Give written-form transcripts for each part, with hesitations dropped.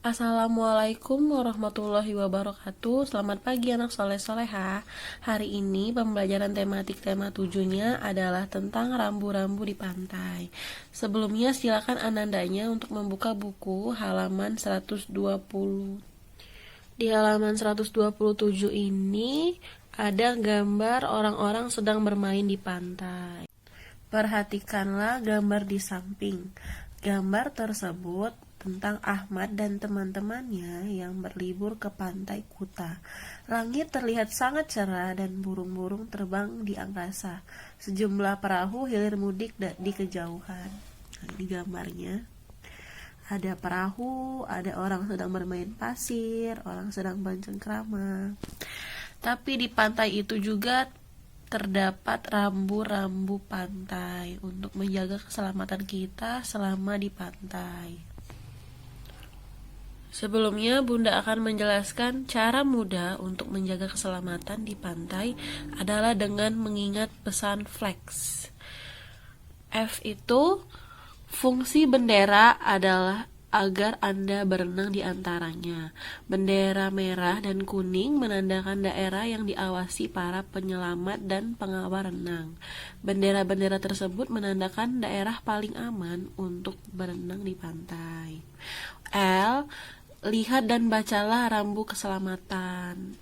Assalamualaikum warahmatullahi wabarakatuh. Selamat pagi anak soleh-soleha. Hari ini pembelajaran tematik tema 7-nya adalah tentang rambu-rambu di pantai. Sebelumnya silakan anandanya untuk membuka buku halaman 120. Di halaman 127 ini ada gambar orang-orang sedang bermain di pantai. Perhatikanlah gambar di samping. Gambar tersebut tentang Ahmad dan teman-temannya yang berlibur ke pantai Kuta. Langit terlihat sangat cerah dan burung-burung terbang di angkasa. Sejumlah perahu hilir mudik di kejauhan. Nah, di gambarnya ada perahu, ada orang sedang bermain pasir, orang sedang bercengkrama. Tapi di pantai itu juga terdapat rambu-rambu pantai untuk menjaga keselamatan kita selama di pantai. Sebelumnya, Bunda akan menjelaskan cara mudah untuk menjaga keselamatan di pantai adalah dengan mengingat pesan flags. F itu fungsi bendera adalah agar Anda berenang di antaranya. Bendera merah dan kuning menandakan daerah yang diawasi para penyelamat dan pengawal renang. Bendera-bendera tersebut menandakan daerah paling aman untuk berenang di pantai. L. Lihat dan bacalah rambu keselamatan.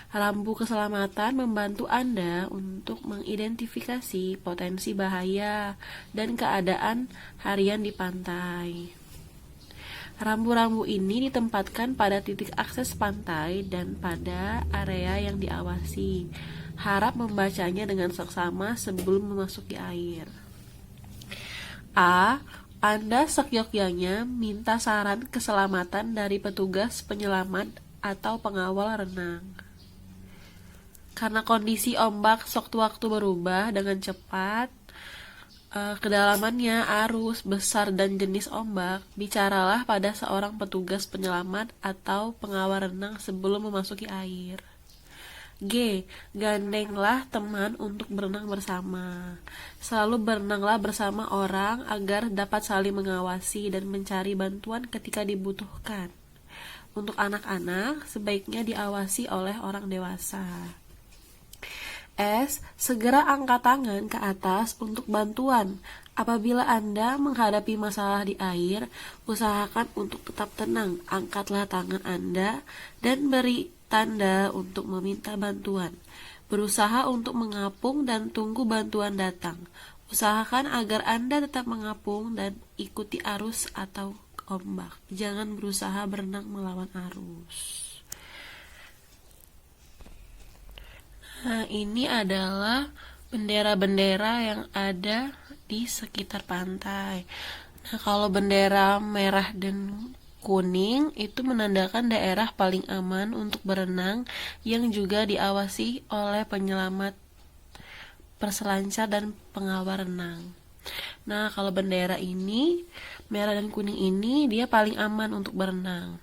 Rambu keselamatan membantu Anda untuk mengidentifikasi potensi bahaya dan keadaan harian di pantai. Rambu-rambu ini ditempatkan pada titik akses pantai dan pada area yang diawasi. Harap membacanya dengan seksama sebelum memasuki air. A. Anda seyogyanya minta saran keselamatan dari petugas penyelamat atau pengawal renang. Karena kondisi ombak sewaktu-waktu berubah dengan cepat, kedalamannya, arus, besar, dan jenis ombak, bicaralah pada seorang petugas penyelamat atau pengawal renang sebelum memasuki air. G. Gandenglah teman untuk berenang bersama. Selalu berenanglah bersama orang agar dapat saling mengawasi dan mencari bantuan ketika dibutuhkan. Untuk anak-anak, sebaiknya diawasi oleh orang dewasa. S. Segera angkat tangan ke atas untuk bantuan. Apabila Anda menghadapi masalah di air, usahakan untuk tetap tenang. Angkatlah tangan Anda dan beri tanda untuk meminta bantuan. Berusaha untuk mengapung dan tunggu bantuan datang. Usahakan agar Anda tetap mengapung dan ikuti arus atau ombak. Jangan berusaha berenang melawan arus. Nah, ini adalah bendera-bendera yang ada di sekitar pantai. Nah, kalau bendera merah dan kuning itu menandakan daerah paling aman untuk berenang yang juga diawasi oleh penyelamat, perselancar, dan pengawal renang. Nah, kalau bendera ini, merah dan kuning ini, dia paling aman untuk berenang.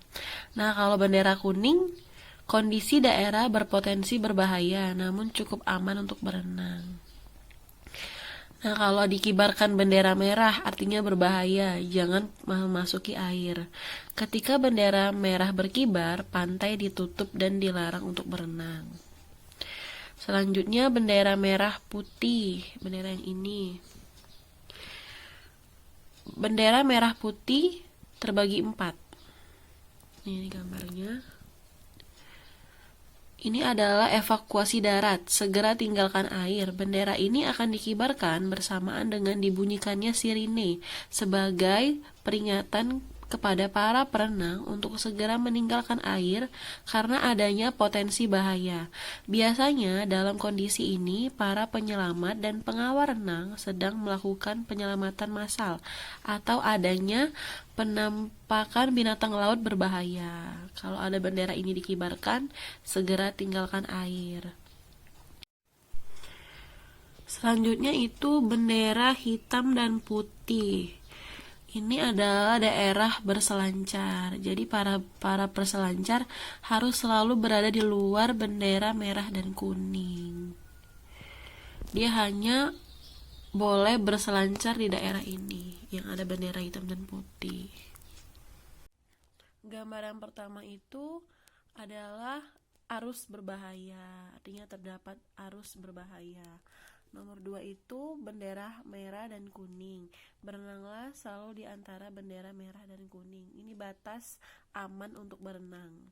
Nah, kalau bendera kuning, kondisi daerah berpotensi berbahaya, namun cukup aman untuk berenang. Nah, kalau dikibarkan bendera merah artinya berbahaya, jangan memasuki air. Ketika bendera merah berkibar, pantai ditutup dan dilarang untuk berenang. Selanjutnya bendera merah putih, bendera yang ini. Bendera merah putih terbagi 4. Ini gambarnya. Ini adalah evakuasi darat, segera tinggalkan air. Bendera ini akan dikibarkan bersamaan dengan dibunyikannya sirine sebagai peringatan kepada para perenang untuk segera meninggalkan air karena adanya potensi bahaya. Biasanya dalam kondisi ini para penyelamat dan pengawal renang sedang melakukan penyelamatan massal atau adanya penampakan binatang laut berbahaya. Kalau ada bendera ini dikibarkan, segera tinggalkan air. Selanjutnya itu bendera hitam dan putih. Ini adalah daerah berselancar. Jadi para peselancar harus selalu berada di luar bendera merah dan kuning. Dia hanya boleh berselancar di daerah ini yang ada bendera hitam dan putih. Gambar yang pertama itu adalah arus berbahaya, artinya terdapat arus berbahaya. Nomor 2 itu bendera merah dan kuning. Berenanglah selalu di antara bendera merah dan kuning. Ini batas aman untuk berenang.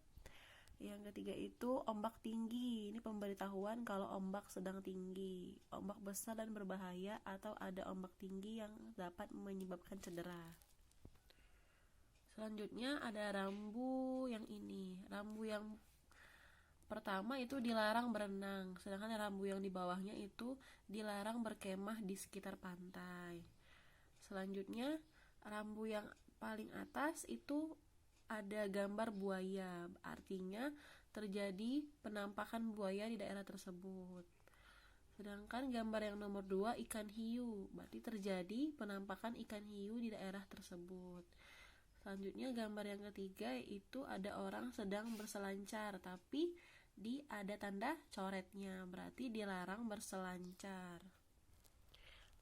Yang ketiga itu ombak tinggi. Ini pemberitahuan kalau ombak sedang tinggi, ombak besar dan berbahaya, atau ada ombak tinggi yang dapat menyebabkan cedera. Selanjutnya ada rambu yang ini. Rambu yang pertama itu dilarang berenang, sedangkan rambu yang di bawahnya itu dilarang berkemah di sekitar pantai. Selanjutnya, rambu yang paling atas itu ada gambar buaya, artinya terjadi penampakan buaya di daerah tersebut. Sedangkan gambar yang nomor 2 ikan hiu, berarti terjadi penampakan ikan hiu di daerah tersebut. Selanjutnya gambar yang ketiga itu ada orang sedang berselancar, tapi ada tanda coretnya, berarti dilarang berselancar.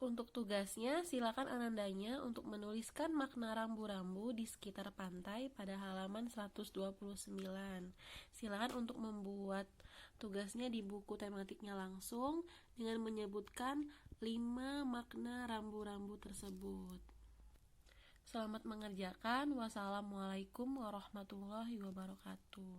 Untuk tugasnya, silakan anandanya untuk menuliskan makna rambu-rambu di sekitar pantai pada halaman 129. Silakan untuk membuat tugasnya di buku tematiknya langsung dengan menyebutkan 5 makna rambu-rambu tersebut. Selamat mengerjakan. Wassalamualaikum warahmatullahi wabarakatuh.